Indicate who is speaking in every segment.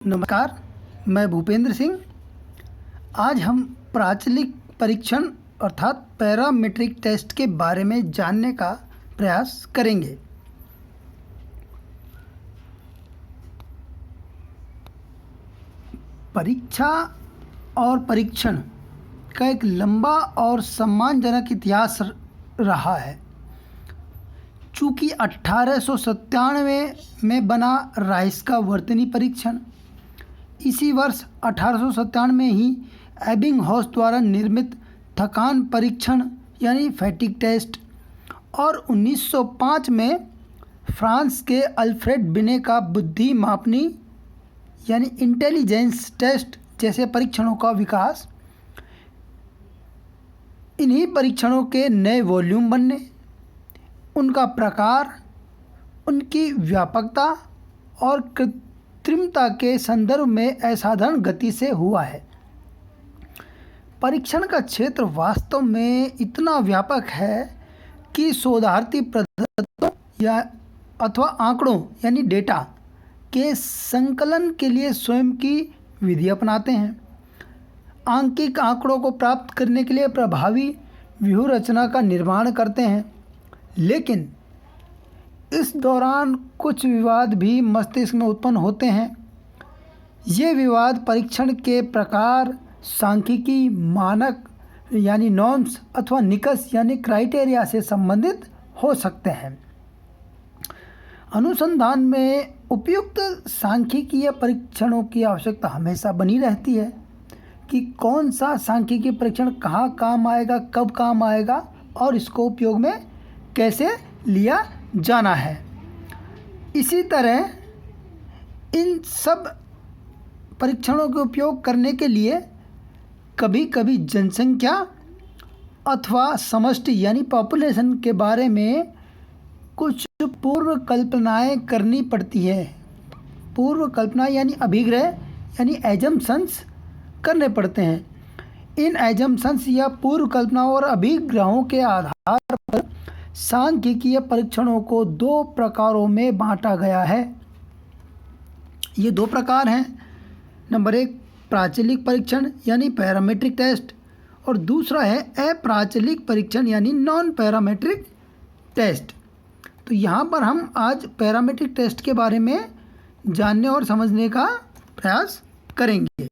Speaker 1: नमस्कार, मैं भूपेंद्र सिंह। आज हम प्राचलिक परीक्षण अर्थात पैरामीट्रिक टेस्ट के बारे में जानने का प्रयास करेंगे। परीक्षा और परीक्षण का एक लंबा और सम्मानजनक इतिहास रहा है। चूँकि 1897 में बना राइस का वर्तनी परीक्षण, इसी वर्ष 1897 में ही एबिंगहॉस द्वारा निर्मित थकान परीक्षण यानी फैटिग टेस्ट और 1905 में फ्रांस के अल्फ्रेड बिने का बुद्धि मापनी यानी इंटेलिजेंस टेस्ट जैसे परीक्षणों का विकास, इन्हीं परीक्षणों के नए वॉल्यूम बनने, उनका प्रकार, उनकी व्यापकता और कृत्रिमता के संदर्भ में असाधारण गति से हुआ है। परीक्षण का क्षेत्र वास्तव में इतना व्यापक है कि शोधार्थी पद्धतियों या अथवा आंकड़ों यानी डेटा के संकलन के लिए स्वयं की विधि अपनाते हैं। आंकिक आंकड़ों को प्राप्त करने के लिए प्रभावी व्यूह रचना का निर्माण करते हैं, लेकिन इस दौरान कुछ विवाद भी मस्तिष्क में उत्पन्न होते हैं। ये विवाद परीक्षण के प्रकार, सांख्यिकी मानक यानी नॉर्म्स अथवा निकष यानी क्राइटेरिया से संबंधित हो सकते हैं। अनुसंधान में उपयुक्त सांख्यिकीय परीक्षणों की आवश्यकता हमेशा बनी रहती है कि कौन सा सांख्यिकीय परीक्षण कहाँ काम आएगा, कब काम आएगा और इसको उपयोग में कैसे लिया जाना है। इसी तरह इन सब परीक्षणों के उपयोग करने के लिए कभी कभी जनसंख्या अथवा समष्टि यानी पॉपुलेशन के बारे में कुछ पूर्व कल्पनाएँ करनी पड़ती है। पूर्व कल्पना यानी अभिग्रह यानी एजम्पशंस करने पड़ते हैं। इन एजम्पशंस या पूर्व कल्पनाओं और अभिग्रहों के आधार पर सांख्यिकीय परीक्षणों को दो प्रकारों में बांटा गया है। ये दो प्रकार हैं। नंबर 1 प्राचलिक परीक्षण यानी पैरामीट्रिक टेस्ट और दूसरा है अप्राचलिक परीक्षण यानी नॉन पैरामीट्रिक टेस्ट। तो यहाँ पर हम आज पैरामीट्रिक टेस्ट के बारे में जानने और समझने का प्रयास करेंगे।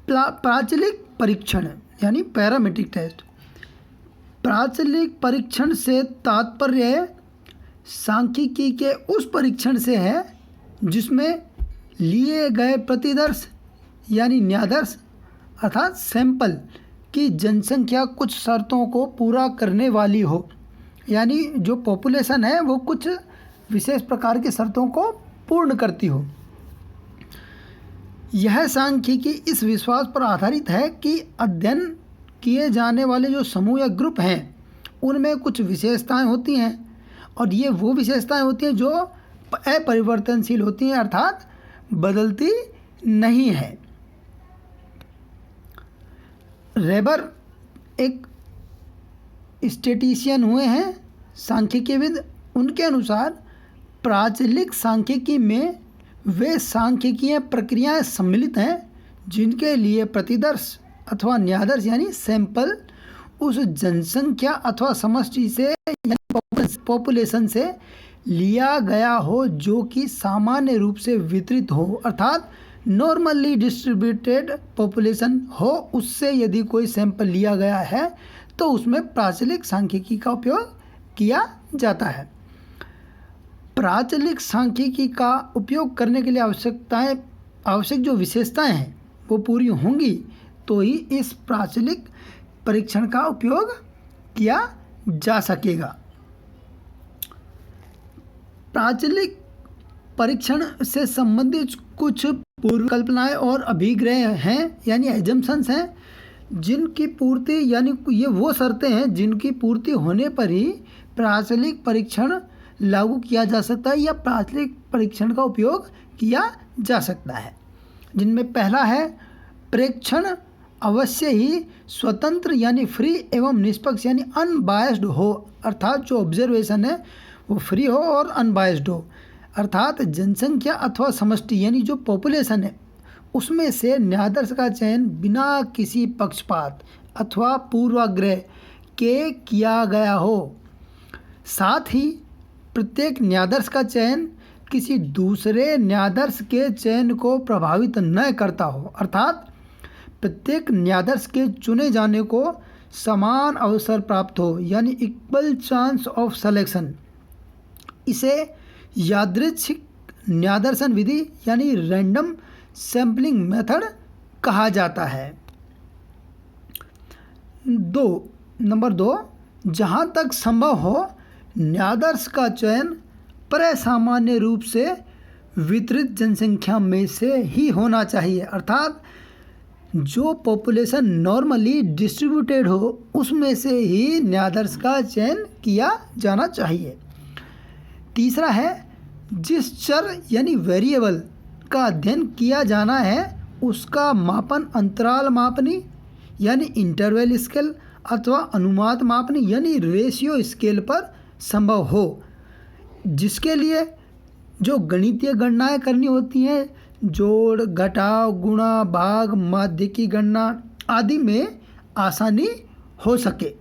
Speaker 1: प्राचलिक परीक्षण यानी पैरामीट्रिक टेस्ट। प्राचलिक परीक्षण से तात्पर्य सांख्यिकी के उस परीक्षण से है जिसमें लिए गए प्रतिदर्श यानी न्यादर्श अर्थात सैंपल की जनसंख्या कुछ शर्तों को पूरा करने वाली हो, यानी जो पॉपुलेशन है वो कुछ विशेष प्रकार की शर्तों को पूर्ण करती हो। यह सांख्यिकी इस विश्वास पर आधारित है कि अध्ययन किए जाने वाले जो समूह या ग्रुप हैं उनमें कुछ विशेषताएं होती हैं और ये वो विशेषताएं होती हैं जो अपरिवर्तनशील होती हैं अर्थात बदलती नहीं है। रेबर एक स्टैटिस्टिशियन हुए हैं, सांख्यिकीविद। उनके अनुसार प्राचलिक सांख्यिकी में वे सांख्यिकीय प्रक्रियाएं सम्मिलित हैं जिनके लिए प्रतिदर्श अथवा न्यादर्श यानी सैंपल उस जनसंख्या अथवा समष्टि से यानी पॉपुलेशन से लिया गया हो जो कि सामान्य रूप से वितरित हो अर्थात नॉर्मली डिस्ट्रीब्यूटेड पॉपुलेशन हो। उससे यदि कोई सैंपल लिया गया है तो उसमें प्राचलिक सांख्यिकी का उपयोग किया जाता है। प्राचलिक सांख्यिकी का उपयोग करने के लिए आवश्यक जो विशेषताएं हैं वो पूरी होंगी तो ही इस प्राचलिक परीक्षण का उपयोग किया जा सकेगा। प्राचलिक परीक्षण से संबंधित कुछ पूर्व कल्पनाएं और अभिग्रह हैं यानी एजम्पशंस हैं जिनकी पूर्ति यानी ये वो शर्तें हैं जिनकी पूर्ति होने पर ही प्राचलिक परीक्षण लागू किया जा सकता है या प्राचलिक परीक्षण का उपयोग किया जा सकता है। जिनमें पहला है प्रेक्षण अवश्य ही स्वतंत्र यानी फ्री एवं निष्पक्ष यानी अनबायस्ड हो, अर्थात जो ऑब्जर्वेशन है वो फ्री हो और अनबायस्ड हो। अर्थात जनसंख्या अथवा समष्टि यानी जो पॉपुलेशन है उसमें से न्यायाधीश का चयन बिना किसी पक्षपात अथवा पूर्वाग्रह के किया गया हो। साथ ही प्रत्येक न्यायाधीश का चयन किसी दूसरे न्यायाधीश के चयन को प्रभावित न करता हो, अर्थात प्रत्येक न्यायाधीश के चुने जाने को समान अवसर प्राप्त हो, यानी इक्वल चांस ऑफ सिलेक्शन। इसे यादृच्छिक न्यायाधीशन विधि यानी रैंडम सैम्पलिंग मेथड कहा जाता है। नंबर 2, जहाँ तक संभव हो न्यायाधीश का चयन प्रसामान्य रूप से वितरित जनसंख्या में से ही होना चाहिए, अर्थात जो पॉपुलेशन नॉर्मली डिस्ट्रीब्यूटेड हो उसमें से ही न्यायाधीश का चयन किया जाना चाहिए। तीसरा है, जिस चर यानी वेरिएबल का अध्ययन किया जाना है उसका मापन अंतराल मापनी यानी इंटरवल स्केल अथवा अनुपात मापनी यानी रेशियो स्केल पर संभव हो, जिसके लिए जो गणितीय गणनाएं करनी होती हैं, जोड़ घटाव गुणा भाग माध्य की गणना आदि में आसानी हो सके।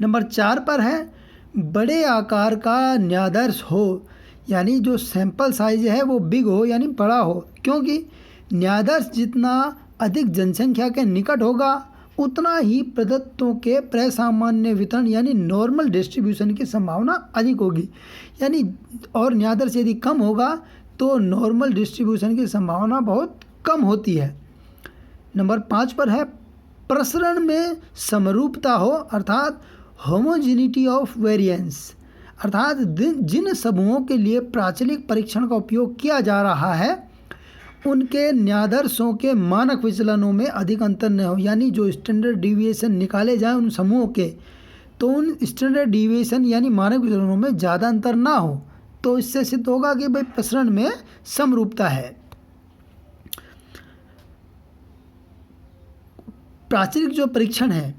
Speaker 1: नंबर 4 पर है, बड़े आकार का न्यायाधीश हो, यानी जो सैंपल साइज है वो बिग हो यानी बड़ा हो, क्योंकि न्यायाधीश जितना अधिक जनसंख्या के निकट होगा उतना ही प्रदत्तों के प्रसामान्य वितरण यानी नॉर्मल डिस्ट्रीब्यूशन की संभावना अधिक होगी, यानी और न्यायाधीश यदि कम होगा तो नॉर्मल डिस्ट्रीब्यूशन की संभावना बहुत कम होती है। नंबर 5 पर है, प्रसरण में समरूपता हो, अर्थात होमोजेनिटी ऑफ वेरिएंस, अर्थात जिन समूहों के लिए प्राचलिक परीक्षण का उपयोग किया जा रहा है उनके न्यायाधीशों के मानक विचलनों में अधिक अंतर न हो, यानी जो स्टैंडर्ड डिविएशन निकाले जाएं उन समूहों के, तो उन स्टैंडर्ड डिविएशन यानी मानक विचलनों में ज़्यादा अंतर ना हो, तो इससे सिद्ध होगा कि भाई प्रसरण में समरूपता है। प्राचलिक जो परीक्षण है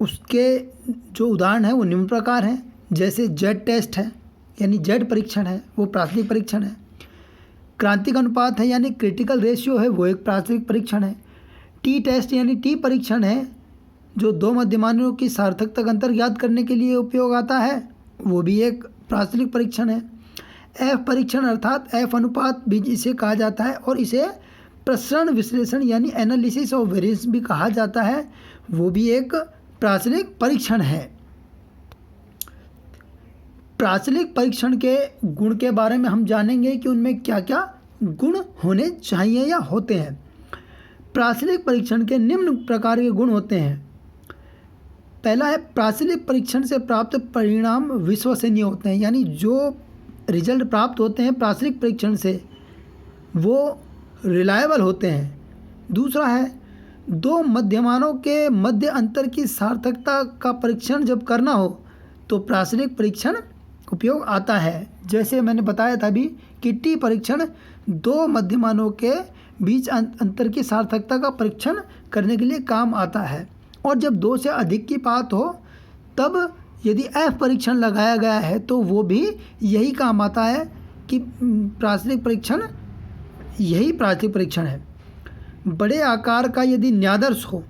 Speaker 1: उसके जो उदाहरण है वो निम्न प्रकार हैं, जैसे जेड टेस्ट है यानी जेड परीक्षण है, वो प्राचलिक परीक्षण है। क्रांतिक अनुपात है यानी क्रिटिकल रेशियो है, वो एक प्राचलिक परीक्षण है। टी टेस्ट यानी टी परीक्षण है, जो दो मध्यमानों की सार्थकता का अंतर ज्ञात करने के लिए उपयोग आता है, वो भी एक प्राचलिक परीक्षण है। एफ परीक्षण अर्थात एफ अनुपात भी इसे कहा जाता है और इसे प्रसरण विश्लेषण यानी एनालिसिस ऑफ वेरिएंस भी कहा जाता है, वो भी एक प्राचलिक परीक्षण है। प्राचलिक परीक्षण के गुण के बारे में हम जानेंगे कि उनमें क्या क्या गुण होने चाहिए या होते हैं। प्राचलिक परीक्षण के निम्न प्रकार के गुण होते हैं। पहला है, प्राचलिक परीक्षण से प्राप्त परिणाम विश्वसनीय होते हैं, यानी जो रिजल्ट प्राप्त होते हैं प्राचलिक परीक्षण से वो रिलायबल होते हैं। दूसरा है, दो मध्यमानों के मध्य अंतर की सार्थकता का परीक्षण जब करना हो तो प्राचलिक परीक्षण उपयोग आता है, जैसे मैंने बताया था अभी कि टी परीक्षण दो मध्यमानों के बीच अंतर की सार्थकता का परीक्षण करने के लिए काम आता है। और जब दो से अधिक की बात हो तब यदि एफ परीक्षण लगाया गया है तो वो भी यही काम आता है कि प्राचलिक परीक्षण यही प्राचलिक परीक्षण है। बड़े आकार का यदि न्यायाधीश हो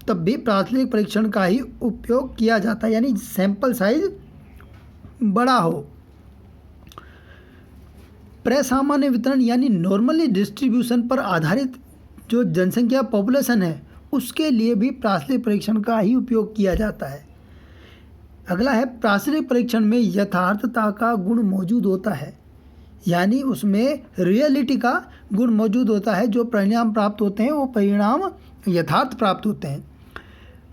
Speaker 1: तब भी प्राचलिक परीक्षण का ही उपयोग किया जाता है, यानी सैंपल साइज बड़ा हो। प्रसामान्य वितरण यानी नॉर्मली डिस्ट्रीब्यूशन पर आधारित जो जनसंख्या पॉपुलेशन है उसके लिए भी प्राचलिक परीक्षण का ही उपयोग किया जाता है। अगला है, प्राचलिक परीक्षण में यथार्थता का गुण मौजूद होता है, यानी उसमें रियलिटी का गुण मौजूद होता है। जो परिणाम प्राप्त होते हैं वो परिणाम यथार्थ प्राप्त होते हैं।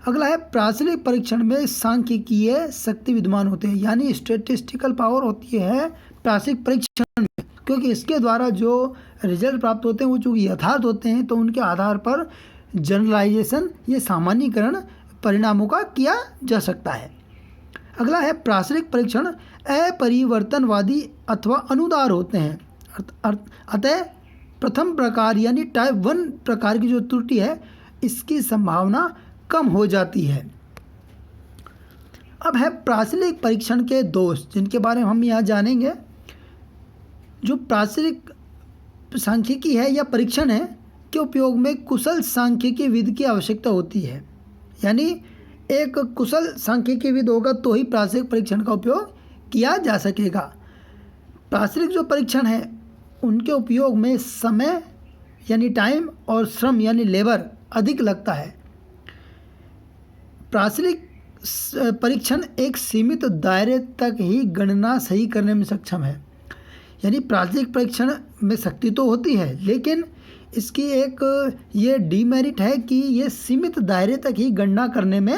Speaker 1: अगला है, प्राचलिक परीक्षण में सांख्यिकीय शक्ति विद्यमान होते हैं, यानी स्टैटिस्टिकल पावर होती है प्राचलिक परीक्षण में, क्योंकि इसके द्वारा जो रिजल्ट प्राप्त होते हैं वो चूँकि यथार्थ होते हैं तो उनके आधार पर जनरलाइजेशन ये सामान्यीकरण परिणामों का किया जा सकता है। अगला है, प्राचलिक परीक्षण अपरिवर्तनवादी अथवा अनुदार होते हैं, अतः प्रथम प्रकार यानी टाइप 1 प्रकार की जो त्रुटि है इसकी संभावना कम हो जाती है। अब है प्राचलिक परीक्षण के दोष, जिनके बारे में हम यहाँ जानेंगे। जो प्राचलिक सांख्यिकी है या परीक्षण है के उपयोग में कुशल सांख्यिकी विद की आवश्यकता होती है। यानी एक कुशल सांख्यिकी विद होगा तो ही प्राचलिक परीक्षण का उपयोग किया जा सकेगा। प्राचलिक जो परीक्षण है उनके उपयोग में समय यानी टाइम और श्रम यानी लेबर अधिक लगता है। प्राचलिक परीक्षण एक सीमित दायरे तक ही गणना सही करने में सक्षम है। यानी प्राचलिक परीक्षण में शक्ति तो होती है लेकिन इसकी एक ये डीमेरिट है कि ये सीमित दायरे तक ही गणना करने में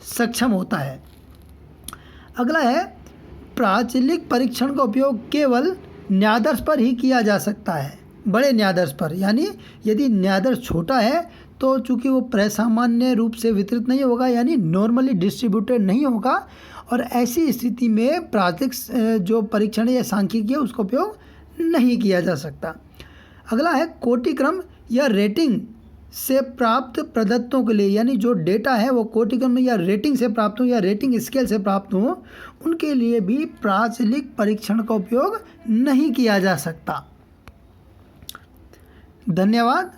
Speaker 1: सक्षम होता है। अगला है प्राचलिक परीक्षण का उपयोग केवल न्यायादर्श पर ही किया जा सकता है, बड़े न्यायादर्श पर। यानी यदि न्यायादर्श छोटा है तो चूंकि वो प्रसामान्य रूप से वितरित नहीं होगा यानी नॉर्मली डिस्ट्रीब्यूटेड नहीं होगा, और ऐसी स्थिति में प्राचलिक जो परीक्षण या सांख्यिकी है उसका उपयोग नहीं किया जा सकता। अगला है कोटिक्रम या रेटिंग से प्राप्त प्रदत्तों के लिए, यानी जो डेटा है वो कोटिक्रम या रेटिंग से प्राप्त हो या रेटिंग स्केल से प्राप्त हो, उनके लिए भी प्राचलिक परीक्षण का उपयोग नहीं किया जा सकता। धन्यवाद।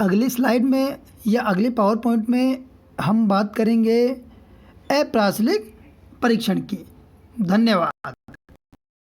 Speaker 1: अगली स्लाइड में या अगले पावर पॉइंट में हम बात करेंगे अप्राचलिक परीक्षण की। धन्यवाद।